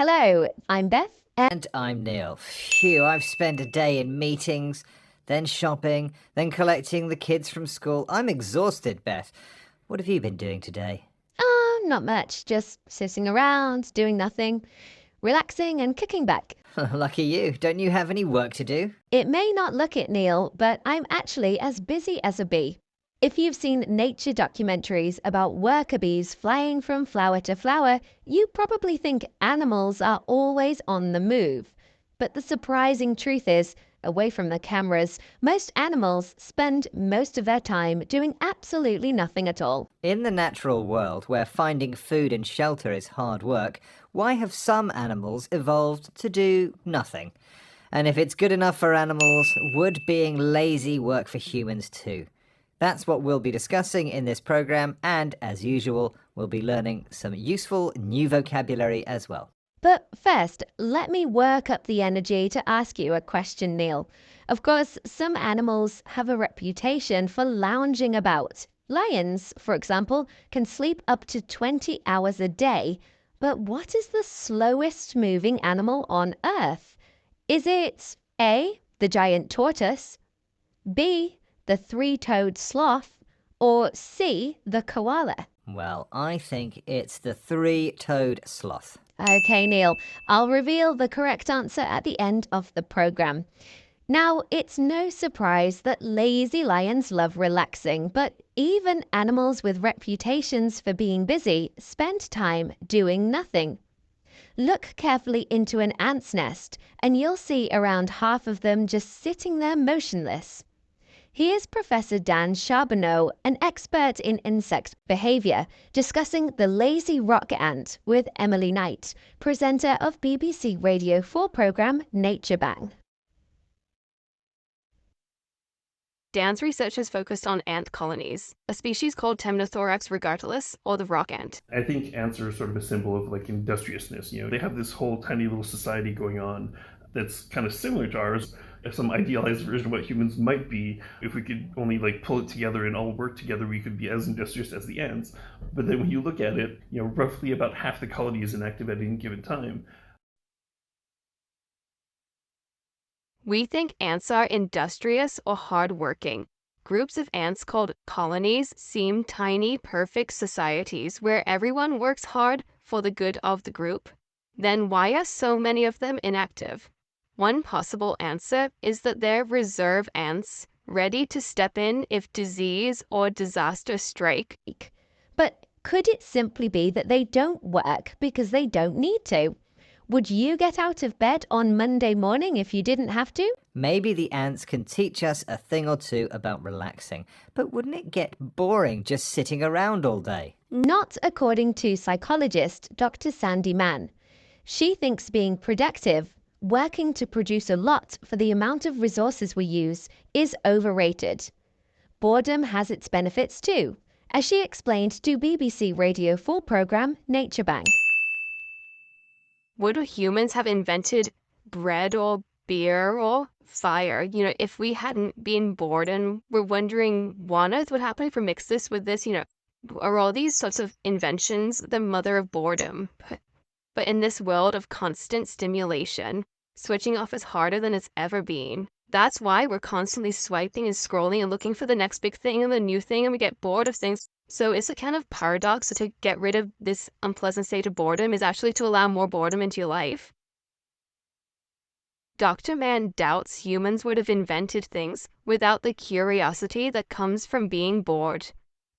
Hello, I'm Beth. And I'm Neil. Phew, I've spent a day in meetings, then shopping, then collecting the kids from school. I'm exhausted, Beth. What have you been doing today? Not much, just sitting around, doing nothing, relaxing and kicking back. Lucky you. Don't you have any work to do? It may not look it, Neil, but I'm actually as busy as a bee. If you've seen nature documentaries about worker bees flying from flower to flower, you probably think animals are always on the move. But the surprising truth is, away from the cameras, most animals spend most of their time doing absolutely nothing at all. In the natural world, where finding food and shelter is hard work, why have some animals evolved to do nothing? And if it's good enough for animals, would being lazy work for humans too? That's what we'll be discussing in this program, and as usual, we'll be learning some useful new vocabulary as well. But first, let me work up the energy to ask you a question, Neil. Of course, some animals have a reputation for lounging about. Lions, for example, can sleep up to 20 hours a day. But what is the slowest moving animal on Earth? Is it A, the giant tortoise, B, the three-toed sloth, or C, the koala? Well, I think it's the three-toed sloth. Okay, Neil, I'll reveal the correct answer at the end of the program. Now, it's no surprise that lazy lions love relaxing, but even animals with reputations for being busy spend time doing nothing. Look carefully into an ant's nest, and you'll see around half of them just sitting there motionless. Here's Professor Dan Charbonneau, an expert in insect behavior, discussing the lazy rock ant with Emily Knight, presenter of BBC Radio 4 program Nature Bang. Dan's research has focused on ant colonies, a species called Temnothorax regatilus, or the rock ant. I think ants are sort of a symbol of industriousness. They have this whole tiny little society going on that's kind of similar to ours. Some idealized version of what humans might be. If we could only pull it together and all work together, we could be as industrious as the ants. But then when you look at it, roughly about half the colony is inactive at any given time. We think ants are industrious or hardworking. Groups of ants called colonies seem tiny, perfect societies where everyone works hard for the good of the group. Then why are so many of them inactive? One possible answer is that they're reserve ants, ready to step in if disease or disaster strike. But could it simply be that they don't work because they don't need to? Would you get out of bed on Monday morning if you didn't have to? Maybe the ants can teach us a thing or two about relaxing, but wouldn't it get boring just sitting around all day? Not according to psychologist Dr. Sandy Mann. She thinks being productive, working to produce a lot for the amount of resources we use, is overrated. Boredom has its benefits too, as she explained to BBC Radio 4 program Nature Bang. Would humans have invented bread or beer or fire, if we hadn't been bored and were wondering what on earth would happen if we mix this with this, are all these sorts of inventions the mother of boredom? But in this world of constant stimulation, switching off is harder than it's ever been. That's why we're constantly swiping and scrolling and looking for the next big thing and the new thing, and we get bored of things. So it's a kind of paradox to get rid of this unpleasant state of boredom is actually to allow more boredom into your life. Dr. Mann doubts humans would have invented things without the curiosity that comes from being bored.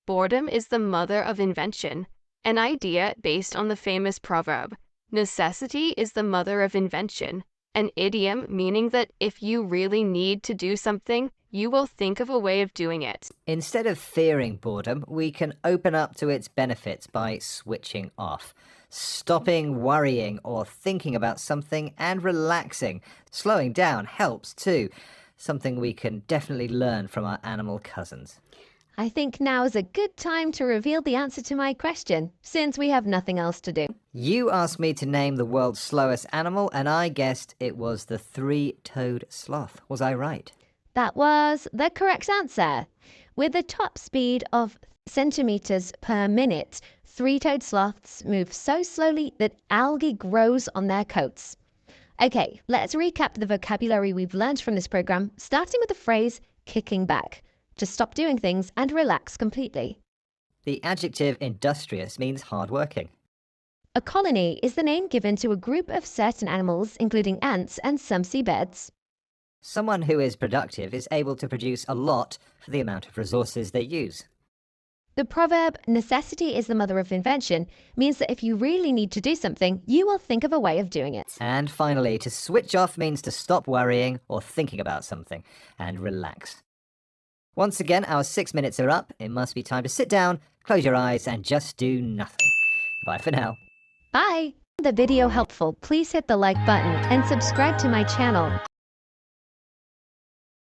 Boredom is the mother of invention, an idea based on the famous proverb, necessity is the mother of invention, an idiom meaning that if you really need to do something, you will think of a way of doing it. Instead of fearing boredom, we can open up to its benefits by switching off. Stopping worrying or thinking about something and relaxing. Slowing down helps too. Something we can definitely learn from our animal cousins. I think now is a good time to reveal the answer to my question, since we have nothing else to do. You asked me to name the world's slowest animal, and I guessed it was the three-toed sloth. Was I right? That was the correct answer. With a top speed of centimeters per minute, three-toed sloths move so slowly that algae grows on their coats. Okay, let's recap the vocabulary we've learned from this program, starting with the phrase kicking back, to stop doing things and relax completely. The adjective industrious means hardworking. A colony is the name given to a group of certain animals, including ants and some seabirds. Someone who is productive is able to produce a lot for the amount of resources they use. The proverb, necessity is the mother of invention, means that if you really need to do something, you will think of a way of doing it. And finally, to switch off means to stop worrying or thinking about something and relax. Once again, our 6 minutes are up. It must be time to sit down, close your eyes, and just do nothing. Bye for now. Bye! If the video helpful, please hit the like button and subscribe to my channel.